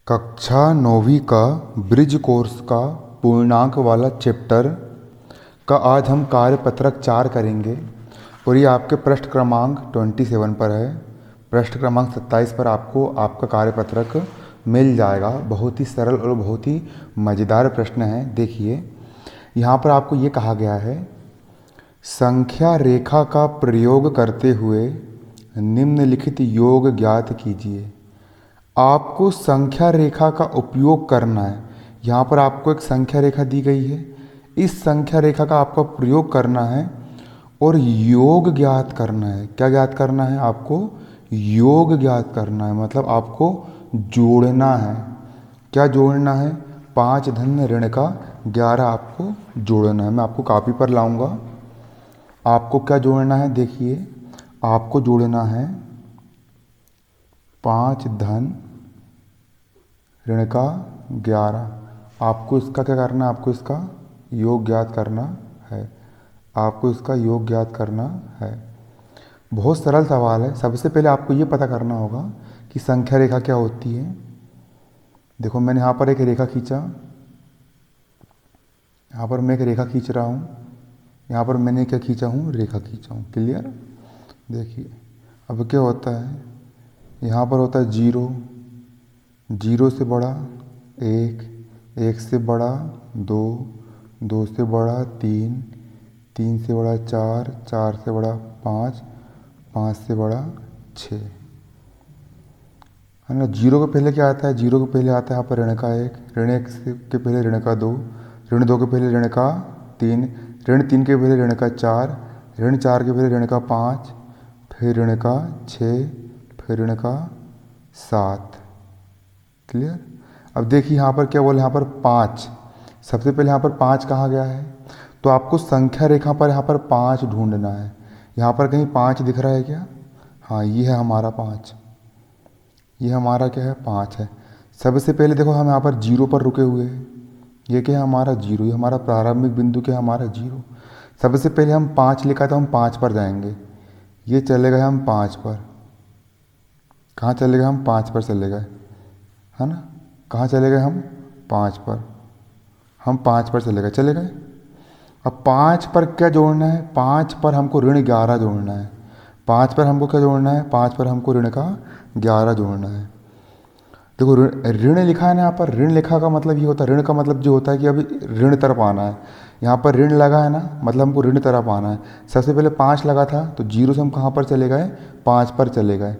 कक्षा 9वीं का bridge course का पूर्णांक वाला चैप्टर का आज हम कार्यपत्रक 4 करेंगे और ये आपके पृष्ठ क्रमांक 27 पर है। पृष्ठ क्रमांक 27 पर आपको आपका कार्यपत्रक मिल जाएगा। बहुत ही सरल और बहुत ही मज़ेदार प्रश्न है। देखिए यहाँ पर आपको ये कहा गया है, संख्या रेखा का प्रयोग करते हुए निम्नलिखित योग ज्ञात कीजिए। आपको संख्या रेखा का उपयोग करना है। यहाँ पर आपको एक संख्या रेखा दी गई है, इस संख्या रेखा का आपको प्रयोग करना है और योग ज्ञात करना है। क्या ज्ञात करना है? आपको योग ज्ञात करना है, मतलब आपको जोड़ना है। क्या जोड़ना है? 5 धन ऋण का 11 आपको जोड़ना है। मैं आपको कॉपी पर लाऊंगा। आपको क्या जोड़ना है? देखिए आपको जोड़ना है 5 धन ऋण का 11। आपको इसका क्या करना है? आपको इसका योग ज्ञात करना है। आपको इसका योग ज्ञात करना है। बहुत सरल सवाल है। सबसे पहले आपको ये पता करना होगा कि संख्या रेखा क्या होती है। देखो मैंने यहाँ पर एक रेखा खींचा, यहाँ पर मैं एक रेखा खींच रहा हूँ, यहाँ पर मैंने क्या खींचा हूँ? रेखा खींचा हूँ। क्लियर? देखिए अब क्या होता है, यहाँ पर होता है 0, 0 से बड़ा 1, 1 से बड़ा 2, 2 से बड़ा 3, 3 से बड़ा 4, 4 से बड़ा 5, 5 से बड़ा 6, है ना। 0 के पहले क्या आता है? 0 के पहले आता है यहाँ पर ऋण का 1, ऋण 1 के पहले ऋण का 2, ऋण 2 के पहले ऋण का 3, ऋण 3 के पहले ऋण का 4, ऋण 4 के पहले ऋण का 5, फिर ऋण का 6, फिर ऋण का 7। क्लियर? अब देखिए यहाँ पर क्या बोले, यहाँ पर 5। सबसे पहले यहाँ पर 5 कहा गया है, तो आपको संख्या रेखा पर यहाँ पर 5 ढूंढना है। यहाँ पर कहीं 5 दिख रहा है क्या? हाँ, ये है हमारा 5। ये हमारा क्या है? 5 है। सबसे पहले देखो हम यहाँ पर 0 पर रुके हुए हैं। ये क्या है? हमारा 0। ये हमारा प्रारंभिक बिंदु क्या है? हमारा 0। सबसे पहले हम 5 लिखा था, हम 5 पर जाएंगे। ये चले गए हम 5 पर। कहाँ चले गए? हम 5 पर चले गए, है ना। कहाँ चले गए? हम 5 पर। हम 5 पर चले गए। अब 5 पर क्या जोड़ना है? 5 पर हमको ऋण 11 जोड़ना है। 5 पर हमको क्या जोड़ना है? 5 पर हमको ऋण का 11 जोड़ना है। देखो ऋण लिखा है ना यहाँ पर। ऋण लिखा का मतलब ये होता है, ऋण का मतलब जो होता है कि अभी ऋण तरफ आना है। यहाँ पर ऋण लगा है ना, मतलब हमको ऋण तरफ आना है। सबसे पहले 5 लगा था, तो 0 से हम कहाँ पर चले गए? 5 पर चले गए।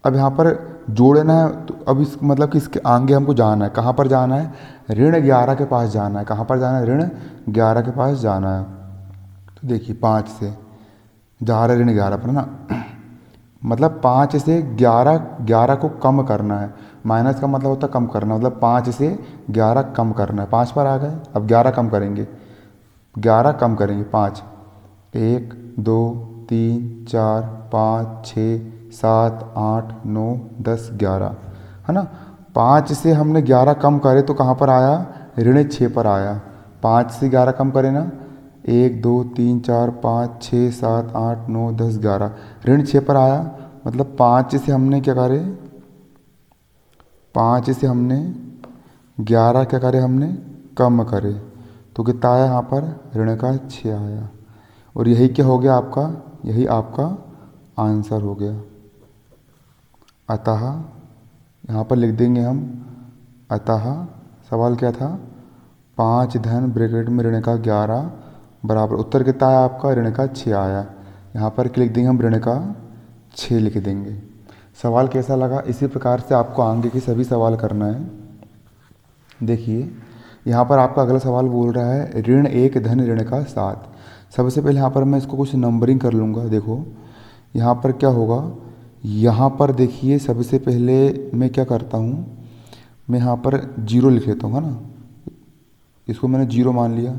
अब यहाँ पर जोड़ना है, तो अब इस मतलब कि इसके आगे हमको जाना है। कहाँ पर जाना है? ऋण 11 के पास जाना है। कहाँ पर जाना है? ऋण 11 के पास जाना है। तो देखिए 5 से जा रहे ऋण 11 पर ना, मतलब 5 से 11 को कम करना है। माइनस का मतलब होता है कम करना, मतलब 5 से 11 कम करना है। 5 पर आ गए, अब 11 कम करेंगे। 11 कम करेंगे। 5, 1, 2, 3, 4, 5, 6, 7, 8, 9, 10, 11, है ना। 5 से हमने 11 कम करे तो कहाँ पर आया? ऋण 6 पर आया। 5 से 11 कम करे ना, 1, 2, 3, 4, 5, 6, 7, 8, 9, 10, 11, ऋण 6 पर आया। मतलब 5 से हमने क्या करे? 5 से हमने 11 क्या करे? हमने कम करे, तो कितना आया यहाँ पर? ऋण का 6 आया। और यही क्या हो गया आपका? यही आपका आंसर हो गया। अतः यहाँ पर लिख देंगे हम, अतः सवाल क्या था? 5 धन ब्रैकेट में ऋण का 11 बराबर, उत्तर कितना आया आपका? ऋण का 6 आया। यहाँ पर लिख देंगे हम ऋण का 6 लिख देंगे। सवाल कैसा लगा? इसी प्रकार से आपको आगे के सभी सवाल करना है। देखिए यहाँ पर आपका अगला सवाल बोल रहा है ऋण 1 धन ऋण का 7। सबसे पहले यहाँ पर मैं इसको कुछ नंबरिंग कर लूँगा। देखो यहाँ पर क्या होगा, यहाँ पर देखिए सबसे पहले मैं क्या करता हूँ, मैं यहाँ पर 0 लिख लेता हूँ, है ना। इसको मैंने 0 मान लिया।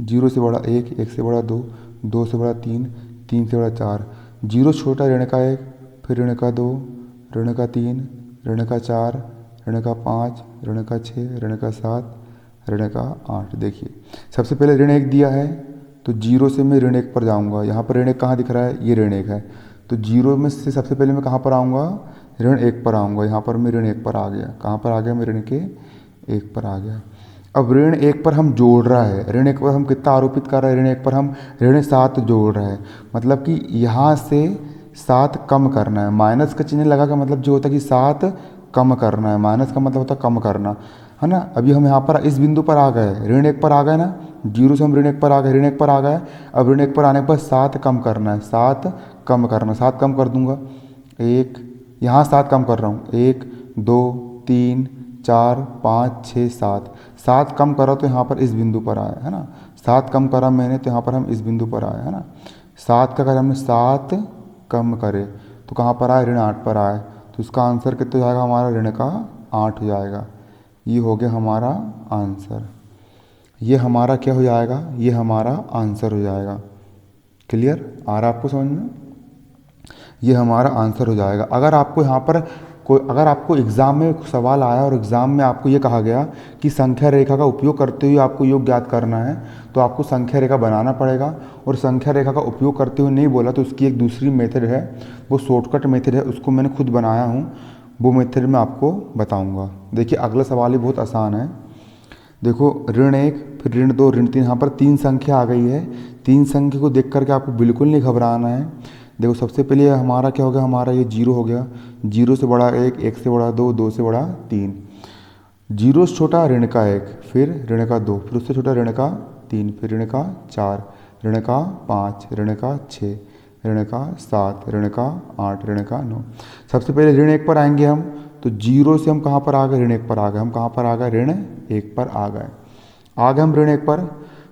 0 से बड़ा 1, 1 से बड़ा 2, 2 से बड़ा 3, 3 से बड़ा 4। 0 छोटा ऋण का 1, फिर ऋण का 2, ऋण का 3, ऋण का 4, ऋण का 5, ऋण का 6, ऋण का 7, ऋण का 8। देखिए सबसे पहले ऋण 1 दिया है, तो 0 से मैं ऋण 1 पर जाऊँगा। यहाँ पर ऋण 1 कहाँ दिख रहा है? ये ऋण 1 है, तो 0 में से सबसे पहले मैं कहाँ पर आऊँगा? ऋण 1 पर आऊँगा, यहाँ पर मैं ऋण 1 पर आ गया। कहाँ पर आ गया मैं ऋण के 1 पर आ गया। अब ऋण 1 पर हम जोड़ रहा है, ऋण 1 पर हम कितना आरोपित कर रहे हैं, ऋण 1 पर हम ऋण 7 जोड़ रहे हैं। मतलब कि यहाँ से 7 कम करना है, माइनस का चिन्ह लगा का मतलब जो होता है कि 7 कम करना है, माइनस का मतलब होता है कम करना, है ना। अभी हम यहाँ पर इस बिंदु पर आ गए, ऋण 1 पर आ गए ना, 0 से हम ऋण 1 पर आ गए, ऋण 1 पर आ गए। अब ऋण 1 पर आने के बाद 7 कम करना है, 7 कम करना, 7 कम कर दूंगा, 1, यहाँ 7 कम कर रहा हूँ, 1 2 3 4 5 6 7, 7 कम करा तो यहाँ पर इस बिंदु पर आया, है ना। 7 कम करा मैंने तो यहाँ पर हम इस बिंदु पर आए, है ना। 7 का अगर हमने 7 कम करे तो कहाँ पर आए, ऋण 8 पर आए। तो इसका आंसर कितना हो जाएगा हमारा, ऋण का 8 हो जाएगा। ये हो गया हमारा आंसर। ये हमारा क्या हो जाएगा, ये हमारा आंसर हो जाएगा। क्लियर आ रहा है आपको समझ में? ये हमारा आंसर हो जाएगा। अगर आपको यहाँ पर अगर आपको एग्ज़ाम में सवाल आया और एग्ज़ाम में आपको ये कहा गया कि संख्या रेखा का उपयोग करते हुए आपको योग ज्ञात करना है, तो आपको संख्या रेखा बनाना पड़ेगा। और संख्या रेखा का उपयोग करते हुए नहीं बोला तो उसकी एक दूसरी मेथड है, वो शॉर्टकट मेथड है, उसको मैंने खुद बनाया हूँ, वो मेथड मैं आपको बताऊँगा। देखिए अगला सवाल ही बहुत आसान है। देखो ऋण 1 फिर ऋण 2 ऋण 3, यहाँ पर 3 संख्या आ गई है। 3 संख्या को देख करके आपको बिल्कुल नहीं घबराना है। देखो सबसे पहले हमारा क्या हो गया, हमारा ये 0 हो गया, 0 से बड़ा 1, 1 से बड़ा 2, 2 से बड़ा 3, 0 से छोटा ऋण का 1, फिर ऋण का 2, फिर उससे छोटा ऋण का 3, फिर ऋण का 4, ऋण का 5, ऋण का 6, ऋण का 7, ऋण का 8, ऋण का 9। सबसे पहले ऋण 1 पर आएंगे हम, तो 0 से हम कहाँ पर आ गए, ऋण 1 पर आ गए। हम कहाँ पर आ गए, ऋण 1 पर आ गए हम ऋण 1 पर।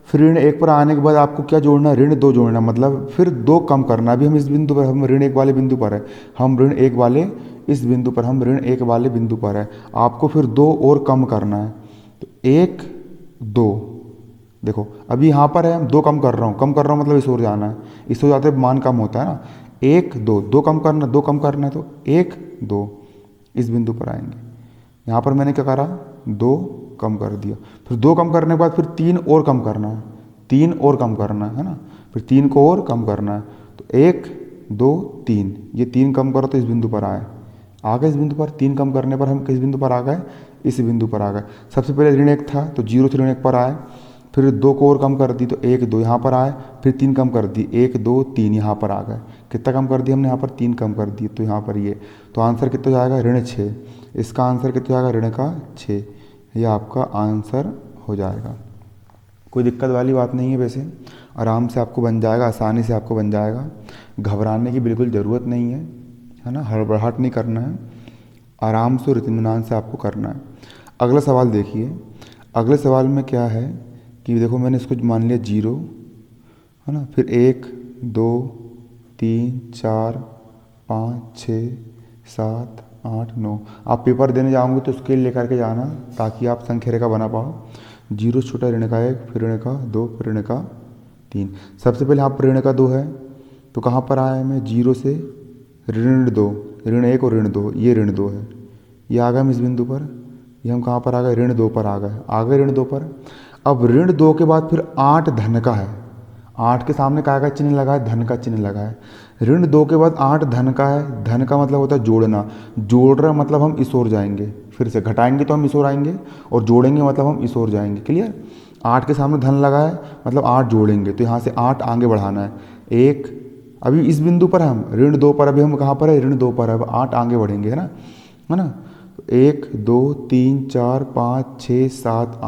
फिर ऋण 1 पर आने के बाद आपको क्या जोड़ना है, ऋण 2 जोड़ना, मतलब फिर 2 कम करना। अभी हम इस बिंदु पर, हम ऋण 1 वाले बिंदु पर है, हम ऋण 1 वाले इस बिंदु पर, हम ऋण 1 वाले बिंदु पर है। आपको फिर 2 और कम करना है, तो 1 2। देखो अभी यहाँ पर है, हम 2 कम कर रहा हूँ, कम कर रहा हूँ मतलब इस ओर जाना है, इस ओर जाते मान कम होता है ना। 1 2, 2 कम करना, 2 कम करना है, तो 1 2 इस बिंदु पर आएंगे। यहाँ पर मैंने क्या करा, 2 कम कर दिया। फिर 2 कम करने के बाद फिर 3 और कम करना है, 3 और कम करना है ना, फिर 3 को और कम करना है। तो 1 2 3, ये 3 कम करो तो इस बिंदु पर आए, आ गए इस बिंदु पर। 3 कम करने पर हम किस बिंदु पर आ गए, इस बिंदु पर आ गए। सबसे पहले ऋण 1 था तो 0 से ऋण 1 पर आए, फिर 2 को और कम कर दी तो 1 2 यहाँ पर आए, फिर 3 कम कर दी, 1 2 3 यहाँ पर आ गए। कितना कम कर दिया हमने, यहाँ पर 3 कम कर दिए, तो यहाँ पर ये, तो आंसर कितना जाएगा, ऋण 6। इसका आंसर कितना जाएगा, ऋण का 6। ये आपका आंसर हो जाएगा। कोई दिक्कत वाली बात नहीं है, वैसे आराम से आपको बन जाएगा, आसानी से आपको बन जाएगा। घबराने की बिल्कुल ज़रूरत नहीं है ना, हड़बड़ाहट नहीं करना है, आराम से और इत्मीनान से आपको करना है। अगला सवाल देखिए, अगले सवाल में क्या है कि देखो मैंने इसको मान लिया 0, है ना, फिर 1 2 3 4 5 6 7 8 9। आप पेपर देने जाओगे तो स्केल लेकर के जाना ताकि आप संख्या रेखा बना पाओ। 0 से छोटा ऋण का 1, फिर ऋण का 2, फिर ऋण का 3। सबसे पहले यहाँ पर ऋण का 2 है, तो कहाँ पर आया मैं, 0 से ऋण 2, ऋण 1 और ऋण 2, ये ऋण 2 है, ये आ गए हम इस बिंदु पर। ये हम कहाँ पर आ गए, ऋण 2 पर आ गए ऋण 2 पर। अब ऋण 2 के बाद फिर 8 धन का है, 8 के सामने काय का चिन्ह लगा है, धन का चिन्ह लगा है। ऋण 2 के बाद 8 धन का है, धन का मतलब होता है जोड़ना, जोड़ रहा मतलब हम इस ओर जाएंगे, फिर से घटाएंगे तो हम इस ओर आएंगे, और जोड़ेंगे मतलब हम इस ओर जाएंगे। क्लियर, 8 के सामने धन लगा है मतलब 8 जोड़ेंगे, तो यहाँ से 8 आगे बढ़ाना है। 1 अभी इस बिंदु पर हम ऋण 2 पर, अभी हम कहाँ पर है, ऋण 2 पर है, अब 8 आगे बढ़ेंगे, है ना। 1 2 3 4 5 6 7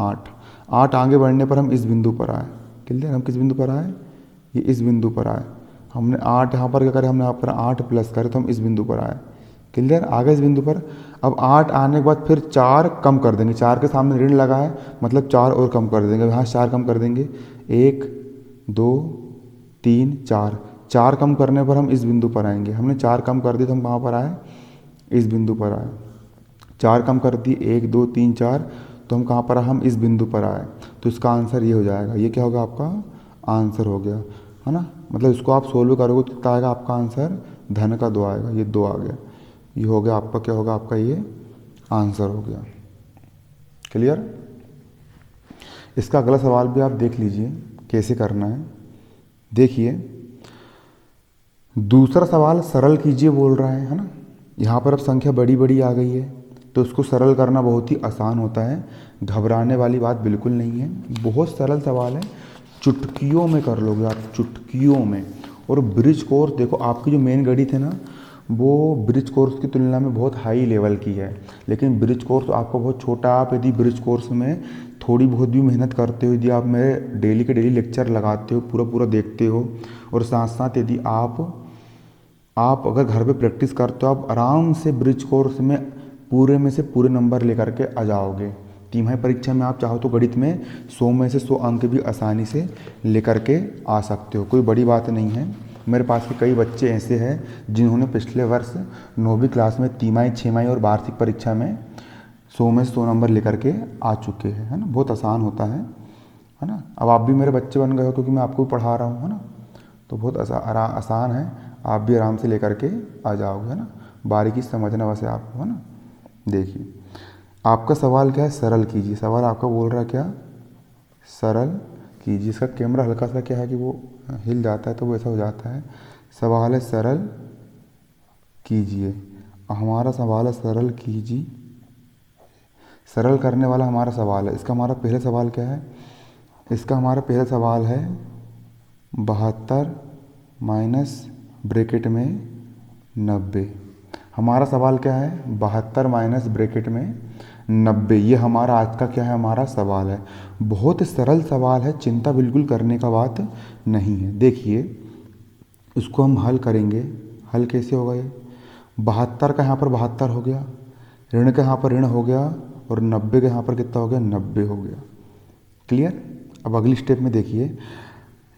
8 आगे बढ़ने पर हम इस बिंदु पर आए। क्लियर, हम किस बिंदु पर आए, ये इस बिंदु पर आए। हमने 8 यहाँ पर क्या करें, हमने यहाँ पर 8 प्लस करे तो हम इस बिंदु पर आए। क्लियर, आ गए इस बिंदु पर। अब 8 आने के बाद फिर 4 कम कर देंगे, 4 के सामने ऋण लगा है मतलब 4 और कम कर देंगे, यहाँ 4 कम कर देंगे, 1 2 3 4 कम करने पर हम इस बिंदु पर आएंगे। हमने 4 कम कर दिए तो हम कहाँ पर आए, इस बिंदु पर आए। 4 कम कर दिए, 1 2 3 4, तो हम कहाँ पर आए, हम इस बिंदु पर आए। तो इसका आंसर ये हो जाएगा, ये क्या होगा, आपका आंसर हो गया, है ना। मतलब इसको आप सोल्व करोगे तो कितना आएगा आपका आंसर, धन का 2 आएगा, ये 2 आ गया, ये हो गया आपका, क्या होगा आपका, ये आंसर हो गया। क्लियर। इसका अगला सवाल भी आप देख लीजिए कैसे करना है। देखिए दूसरा सवाल सरल कीजिए बोल रहा है ना। यहाँ पर अब संख्या बड़ी बड़ी आ गई है, तो उसको सरल करना बहुत ही आसान होता है। घबराने वाली बात बिल्कुल नहीं है, बहुत सरल सवाल है, चुटकियों में कर लोगे आप, चुटकियों में। और ब्रिज कोर्स देखो, आपकी जो मेन गणित है ना, वो ब्रिज कोर्स की तुलना में बहुत हाई लेवल की है, लेकिन ब्रिज कोर्स आपको बहुत छोटा। आप यदि ब्रिज कोर्स में थोड़ी बहुत भी मेहनत करते हो, यदि आप मेरे डेली के डेली लेक्चर लगाते हो, पूरा पूरा देखते हो, और साथ साथ यदि आप अगर घर पे प्रैक्टिस करते हो, आप आराम से ब्रिज कोर्स में पूरे में से पूरे नंबर लेकर के आ जाओगे। तिमाही परीक्षा में आप चाहो तो गणित में 100 में से 100 अंक भी आसानी से लेकर के आ सकते हो, कोई बड़ी बात नहीं है। मेरे पास के कई बच्चे ऐसे हैं जिन्होंने पिछले वर्ष 9वीं क्लास में तिमाही, छमाही और वार्षिक परीक्षा में 100 में से 100 नंबर लेकर के आ चुके हैं, है ना। बहुत आसान होता है ना। अब आप भी मेरे बच्चे बन गए हो क्योंकि मैं आपको भी पढ़ा रहा हूँ, है ना। तो बहुत आसान है, आप भी आराम से लेकर के आ जाओगे, है ना। बारीकी समझना बस है आपको, है ना। देखिए आपका सवाल क्या है, सरल कीजिए। सवाल आपका बोल रहा है क्या, सरल कीजिए। इसका कैमरा हल्का सा क्या है कि वो हिल जाता है, तो वो ऐसा हो जाता है। सवाल है सरल कीजिए। हमारा सवाल है सरल कीजिए, सरल करने वाला हमारा सवाल है। इसका हमारा पहला सवाल क्या है, इसका हमारा पहला सवाल है 72 माइनस ब्रैकेट में 90। हमारा सवाल क्या है, 72 माइनस ब्रैकेट में 90। ये हमारा आज का क्या है, हमारा सवाल है। बहुत सरल सवाल है, चिंता बिल्कुल करने का बात नहीं है। देखिए इसको हम हल करेंगे। हल कैसे होगा ये, 72 का यहाँ पर 72 हो गया, ऋण का यहाँ पर ऋण हो गया, और 90 का यहाँ पर कितना हो गया, 90 हो गया। क्लियर। अब अगली स्टेप में देखिए,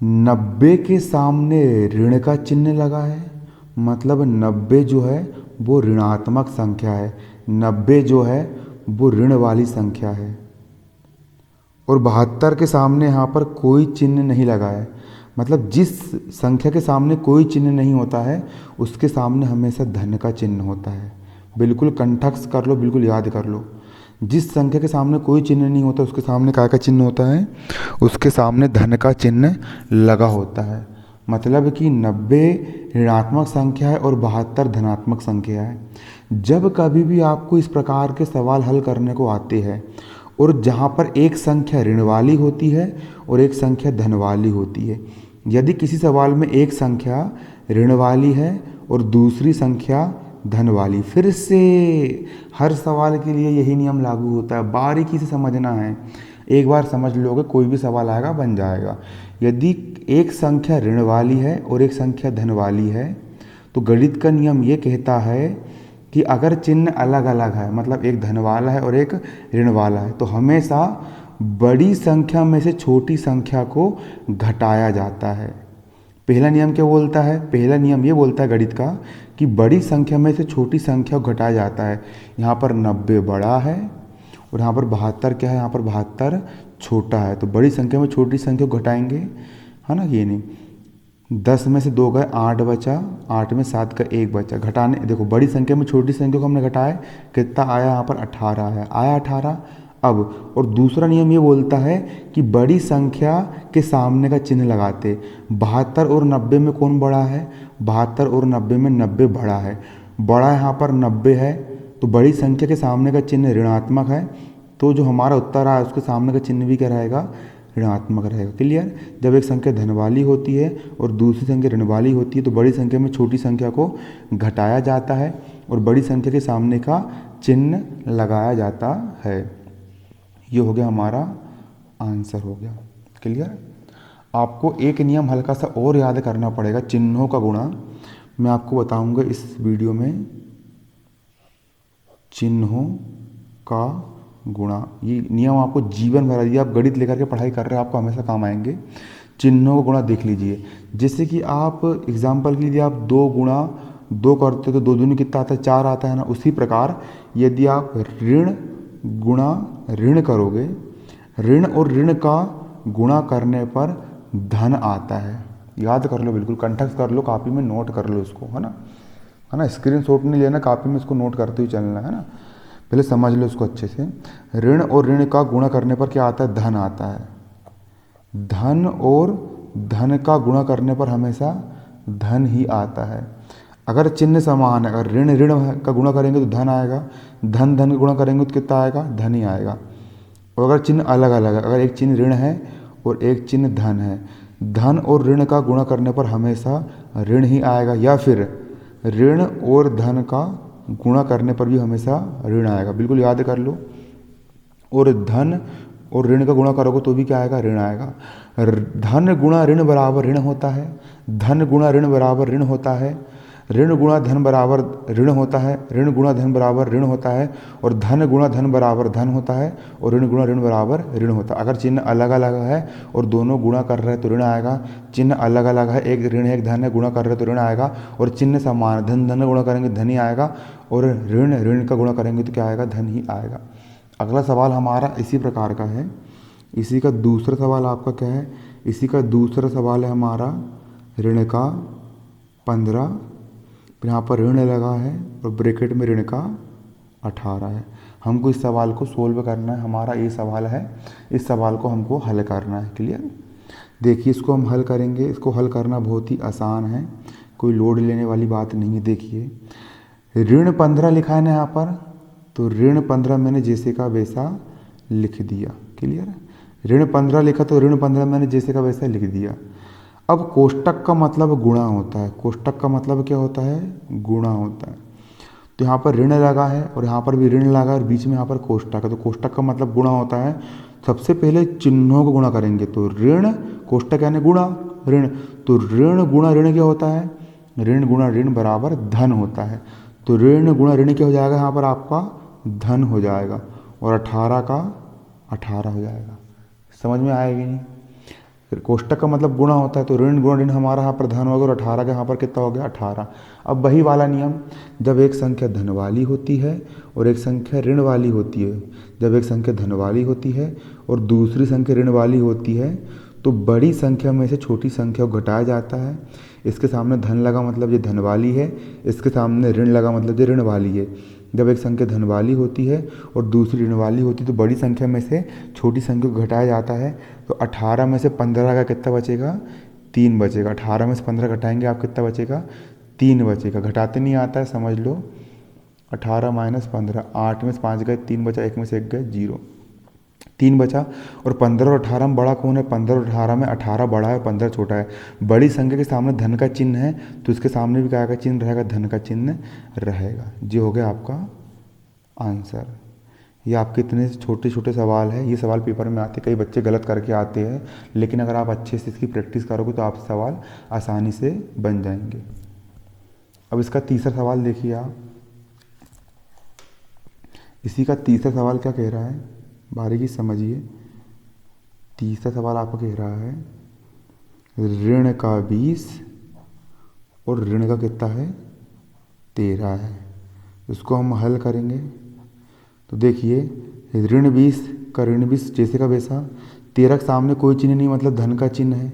90 के सामने ऋण का चिन्ह लगा है, मतलब 90 जो है वो ऋणात्मक संख्या है, 90 जो है वो ऋण वाली संख्या है। और 72 के सामने यहाँ पर कोई चिन्ह नहीं लगा है, मतलब जिस संख्या के सामने कोई चिन्ह नहीं होता है उसके सामने हमेशा धन का चिन्ह होता है। बिल्कुल कंठस्थ कर लो, बिल्कुल याद कर लो। जिस संख्या के सामने कोई चिन्ह नहीं होता उसके सामने क्या का चिन्ह होता है, उसके सामने धन का चिन्ह लगा होता है। मतलब कि 90 ऋणात्मक संख्या है और 72 धनात्मक संख्या है। जब कभी भी आपको इस प्रकार के सवाल हल करने को आते हैं और जहाँ पर एक संख्या ऋण वाली होती है और एक संख्या धन वाली होती है, यदि किसी सवाल में एक संख्या ऋण वाली है और दूसरी संख्या धन वाली, फिर से हर सवाल के लिए यही नियम लागू होता है, बारीकी से समझना है। एक बार समझ लोगे कोई भी सवाल आएगा बन जाएगा। यदि एक संख्या ऋण वाली है और एक संख्या धन वाली है, तो गणित का नियम ये कहता है कि अगर चिन्ह अलग अलग है, मतलब एक धन वाला है और एक ऋण वाला है, तो हमेशा बड़ी संख्या में से छोटी संख्या को घटाया जाता है। पहला नियम क्या बोलता है, पहला नियम ये बोलता है गणित का कि बड़ी संख्या में से छोटी संख्या को घटाया जाता है। यहाँ पर 90 बड़ा है और यहाँ पर 72 क्या है, यहाँ पर 72 छोटा है, तो बड़ी संख्या में छोटी संख्या को घटाएंगे, है ना। ये नहीं, 10 में से 2 गए, 8 बचा, 8 में 7 का 1 बचा। घटाने देखो, बड़ी संख्या में छोटी संख्या को हमने घटाया, कितना आया, यहाँ पर 18 है, आया 18। अब और दूसरा नियम ये बोलता है कि बड़ी संख्या के सामने का चिन्ह लगाते। 72 और 90 में कौन बड़ा है, 72 और 90 में 90 बड़ा है। बड़ा यहाँ पर 90 है, तो बड़ी संख्या के सामने का चिन्ह ऋणात्मक है, तो जो हमारा उत्तर आया उसके सामने का चिन्ह भी क्या रहेगा, ऋणात्मक रहेगा। क्लियर। जब एक संख्या धन वाली होती है और दूसरी संख्या ऋण वाली होती है, तो बड़ी संख्या में छोटी संख्या को घटाया जाता है और बड़ी संख्या के सामने का चिन्ह लगाया जाता है। ये हो गया हमारा आंसर, हो गया। क्लियर। आपको एक नियम हल्का सा और याद करना पड़ेगा, चिन्हों का गुणा। मैं आपको बताऊंगा इस वीडियो में, चिन्हों का गुणा। ये नियम आपको जीवन भर, यदि आप गणित लेकर के पढ़ाई कर रहे हो, आपको हमेशा काम आएंगे। चिन्हों का गुणा देख लीजिए, जैसे कि आप एग्जाम्पल के लिए आप 2 गुणा 2 करते हो तो 2 दूनी कितना आता है, 4 आता है ना। उसी प्रकार यदि आप ऋण गुणा ऋण करोगे, ऋण और ऋण का गुणा करने पर धन आता है। याद कर लो, बिल्कुल कंठस्थ कर लो, कॉपी में नोट कर लो इसको, है ना। स्क्रीनशॉट नहीं लेना, कॉपी में इसको नोट करते हुए चलना है ना। पहले समझ लो इसको अच्छे से। ऋण और ऋण का गुणा करने पर क्या आता है, धन आता है। धन और धन का गुणा करने पर हमेशा धन ही आता है। अगर चिन्ह समान है, अगर ऋण ऋण का गुणा करेंगे तो धन आएगा, धन धन का गुणा करेंगे तो कितना आएगा, धन ही आएगा। और अगर चिन्ह अलग अलग है, अगर एक चिन्ह ऋण है और एक चिन्ह धन है, धन और ऋण का गुणा करने पर हमेशा ऋण ही आएगा, या फिर ऋण और धन का गुणा करने पर भी हमेशा ऋण आएगा। बिल्कुल याद कर लो। और धन और ऋण का गुणा करोगे तो भी क्या आएगा, ऋण आएगा। धन गुणा ऋण बराबर ऋण होता है, धन गुणा ऋण बराबर ऋण होता है, ऋण गुणा धन बराबर ऋण होता है, ऋण गुणा धन बराबर ऋण होता है, और धन गुणा धन बराबर धन होता है, और ऋण गुणा ऋण बराबर ऋण होता है। अगर चिन्ह अलग अलग है और दोनों गुणा कर रहे हैं तो ऋण आएगा, चिन्ह अलग अलग है, एक ऋण है एक धन है, गुणा कर रहे हैं तो ऋण आएगा, और चिन्ह समान है, धन धन का गुणा करेंगे धन ही आएगा, और ऋण ऋण का गुणा करेंगे तो क्या आएगा, धन ही आएगा। अगला सवाल हमारा इसी प्रकार का है। इसी का दूसरा सवाल आपका क्या है, इसी का दूसरा सवाल है हमारा ऋण का 15, फिर यहाँ पर ऋण लगा है और ब्रैकेट में ऋण का 18 है। हमको इस सवाल को सोल्व करना है, हमारा ये सवाल है, इस सवाल को हमको हल करना है। क्लियर। देखिए इसको हम हल करेंगे, इसको हल करना बहुत ही आसान है, कोई लोड लेने वाली बात नहीं है। देखिए ऋण 15 लिखा है ना यहाँ पर, तो ऋण 15 मैंने जैसे का वैसा लिख दिया। क्लियर। ऋण 15 लिखा तो ऋण 15 मैंने जैसे का वैसा लिख दिया। अब कोष्टक का मतलब गुणा होता है, कोष्टक का मतलब क्या होता है, गुणा होता है। तो यहाँ पर ऋण लगा है और यहाँ पर भी ऋण लगा है और बीच में यहाँ पर कोष्टक है, तो कोष्टक का मतलब गुणा होता है। सबसे पहले चिन्हों को गुणा करेंगे, तो ऋण कोष्टक यानी गुणा ऋण, तो ऋण गुणा ऋण क्या होता है, ऋण गुणा ऋण बराबर धन होता है। तो ऋण गुणा ऋण क्या हो जाएगा, यहाँ पर आपका धन हो जाएगा, और 18 का 18 हो जाएगा। समझ में आएगी नहीं। फिर कोष्टक का मतलब गुणा होता है, तो ऋण गुणा ऋण हमारा यहाँ पर धन होगा, और 18 का यहाँ पर कितना हो गया, 18। अब वही वाला नियम, जब एक संख्या धन वाली होती है और एक संख्या ऋण वाली होती है, जब एक संख्या धन वाली होती है और दूसरी संख्या ऋण वाली होती है, तो बड़ी संख्या में से छोटी संख्या को घटाया जाता है। इसके सामने धन लगा मतलब ये धन वाली है, इसके सामने ऋण लगा मतलब ये ऋण वाली है। जब एक संख्या धन वाली होती है और दूसरी ऋण वाली होती है, तो बड़ी संख्या में से छोटी संख्या को घटाया जाता है। तो 18 में से 15 का कितना बचेगा, 3 बचेगा। 18 में से 15 घटाएंगे आप कितना बचेगा, 3 बचेगा। घटाते नहीं आता है, समझ लो। 18 माइनस 15, 8 में से 5 गए, 3 बचा, 1 में से 1 गए, 0, 3 बचा। और 15 और 18 में बड़ा कौन है, 15 और 18 में 18 बड़ा है, 15 छोटा है। बड़ी संख्या के सामने धन का चिन्ह है, तो इसके सामने भी क्या का चिन्ह रहेगा, धन का चिन्ह रहेगा। ये हो गया आपका आंसर। ये आपके इतने छोटे छोटे सवाल है, ये सवाल पेपर में आते, कई बच्चे गलत करके आते हैं, लेकिन अगर आप अच्छे से इसकी प्रैक्टिस करोगे तो आप सवाल आसानी से बन जाएंगे। अब इसका तीसरा सवाल देखिए आप। इसी का तीसरा सवाल क्या कह रहा है, बारीकी समझिए। तीसरा सवाल आपका कह रहा है ऋण का 20 और ऋण का कितना है, 13 है। इसको हम हल करेंगे तो देखिए ऋण 20 का ऋण 20 जैसे का वैसा, 13 के सामने कोई चिन्ह नहीं मतलब धन का चिन्ह है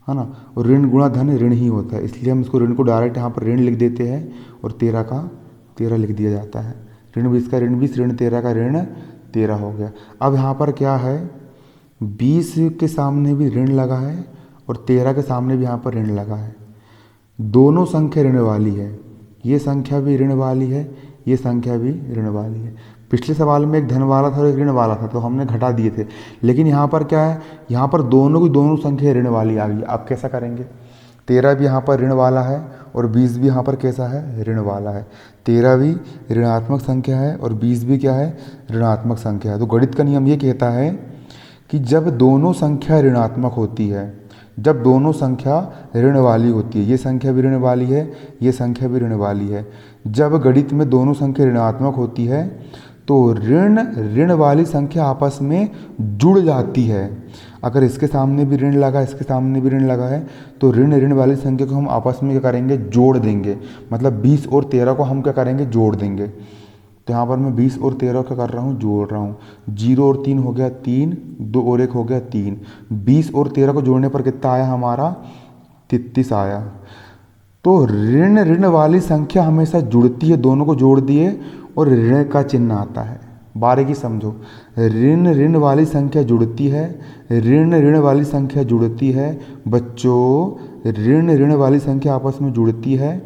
ना, और ऋण गुणा धन ऋण ही होता है, इसलिए हम इसको ऋण को डायरेक्ट यहाँ पर ऋण लिख देते हैं और 13 का 13 लिख दिया जाता है। ऋण 20 का ऋण 20, ऋण 13 का ऋण 13 हो गया। अब यहाँ पर क्या है, 20 के सामने भी ऋण लगा है और 13 के सामने भी यहाँ पर ऋण लगा है। दोनों संख्या ऋण वाली है, ये संख्या भी ऋण वाली है, ये संख्या भी ऋण वाली है। पिछले सवाल में एक धन वाला था और एक ऋण वाला था, तो हमने घटा दिए थे, लेकिन यहाँ पर क्या है, यहाँ पर दोनों की दोनों संख्या ऋण वाली आ गई। आप कैसा करेंगे, 13 भी यहाँ पर ऋण वाला है और 20 भी यहाँ पर कैसा है, ऋण वाला है। 13 भी ऋणात्मक संख्या है और 20 भी क्या है, ऋणात्मक संख्या है। तो गणित का नियम ये कहता है कि जब दोनों संख्या ऋणात्मक होती है, जब दोनों संख्या ऋण वाली होती है, ये संख्या भी ऋण वाली है, ये संख्या भी ऋण वाली है, जब गणित में दोनों संख्या ऋणात्मक होती है तो ऋण ऋण वाली संख्या आपस में जुड़ जाती है। अगर इसके सामने भी ऋण लगा, इसके सामने भी ऋण लगा है, तो ऋण ऋण वाली संख्या को हम आपस में क्या करेंगे, जोड़ देंगे। मतलब 20 और 13 को हम क्या करेंगे, जोड़ देंगे। तो यहाँ पर मैं 20 और 13 क्या कर रहा हूँ, जोड़ रहा हूँ। 0 और 3 हो गया 3, 2 और 1 हो गया 3। 20 और 13 को जोड़ने पर कितना आया हमारा, 33 आया। तो ऋण ऋण वाली संख्या हमेशा जुड़ती है, दोनों को जोड़ दिए और ऋण का चिन्ह आता है। बारीकी समझो, ऋण ऋण वाली संख्या जुड़ती है, ऋण ऋण वाली संख्या जुड़ती है बच्चों, ऋण ऋण वाली संख्या आपस में जुड़ती है।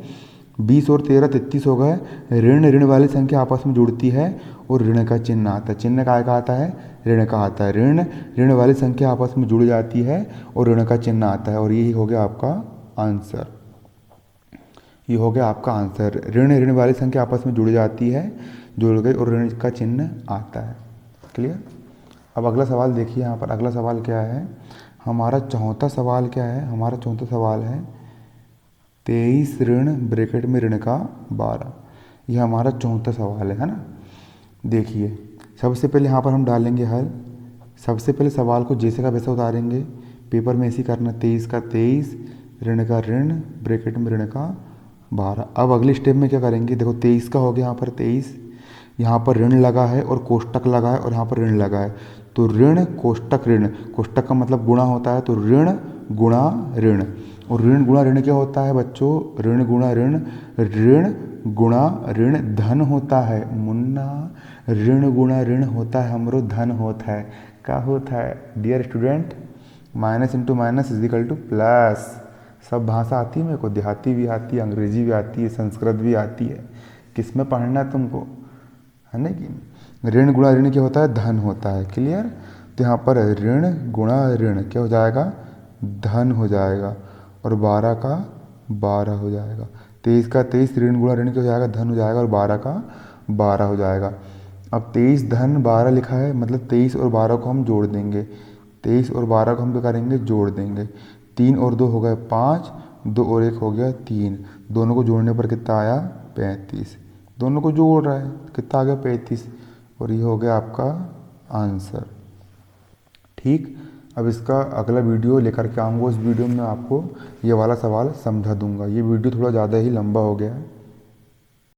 20 और 13 33 हो गए। ऋण ऋण वाली संख्या आपस में जुड़ती है और ऋण का चिन्ह आता है। चिन्ह काय का आता है? ऋण का आता है। ऋण ऋण वाली संख्या आपस में जुड़ जाती है और ऋण का चिन्ह आता है, और यही हो गया आपका आंसर। ये हो गया आपका आंसर। ऋण ऋण वाली संख्या आपस में जुड़ जाती है, जुड़ गई, और ऋण का चिन्ह आता है। क्लियर? अब अगला सवाल देखिए। यहाँ पर अगला सवाल क्या है? हमारा चौथा सवाल क्या है? हमारा चौथा सवाल है 23 ऋण ब्रैकेट में ऋण का 12। यह हमारा चौथा सवाल है ना। देखिए, सबसे पहले यहाँ पर हम डालेंगे हल। सबसे पहले सवाल को जैसे का वैसा उतारेंगे, पेपर में ऐसे करना। 23 का 23, ऋण का ऋण, ब्रैकेट में ऋण का 12। अब अगले स्टेप में क्या करेंगे? देखो 23 का हो गया यहाँ पर 23, यहाँ पर ऋण लगा है और कोष्टक लगा है, और यहाँ पर ऋण लगा है, तो ऋण कोष्टक ऋण। कोष्टक का मतलब गुणा होता है, तो ऋण गुणा ऋण। और ऋण गुणा ऋण क्या होता है बच्चों? ऋण गुणा ऋण, ऋण गुणा ऋण धन होता है। मुन्ना, ऋण गुणा ऋण होता है हमरो धन होता है। क्या होता है dear student? Minus into minus is equal to plus. सब भाषा आती है मेरे को, देहाती भी आती है, अंग्रेजी भी आती है, संस्कृत भी आती है। किस में पढ़ना है तुमको, है ना? कि ऋण गुणा ऋण क्या होता है? धन होता है। क्लियर? तो यहाँ पर ऋण गुणा ऋण क्या हो जाएगा? धन हो जाएगा, और 12 का 12 हो जाएगा। 23 का 23 ऋण गुणा ऋण क्या हो जाएगा? धन हो जाएगा, और 12 का 12 हो जाएगा। अब 23 धन 12 लिखा है, मतलब 23 और 12 को हम जोड़ देंगे। 23 और 12 को हम क्या करेंगे? जोड़ देंगे। 3 और 2 हो गए 5, 2 और 1 हो गया 3। दोनों को जोड़ने पर कितना आया? 35। दोनों को जोड़ रहा है, कितना आ गया? 35। और ये हो गया आपका आंसर। ठीक। अब इसका अगला वीडियो लेकर के आऊँगा। उस वीडियो में आपको ये वाला सवाल समझा दूंगा। ये वीडियो थोड़ा ज़्यादा ही लंबा हो गया है।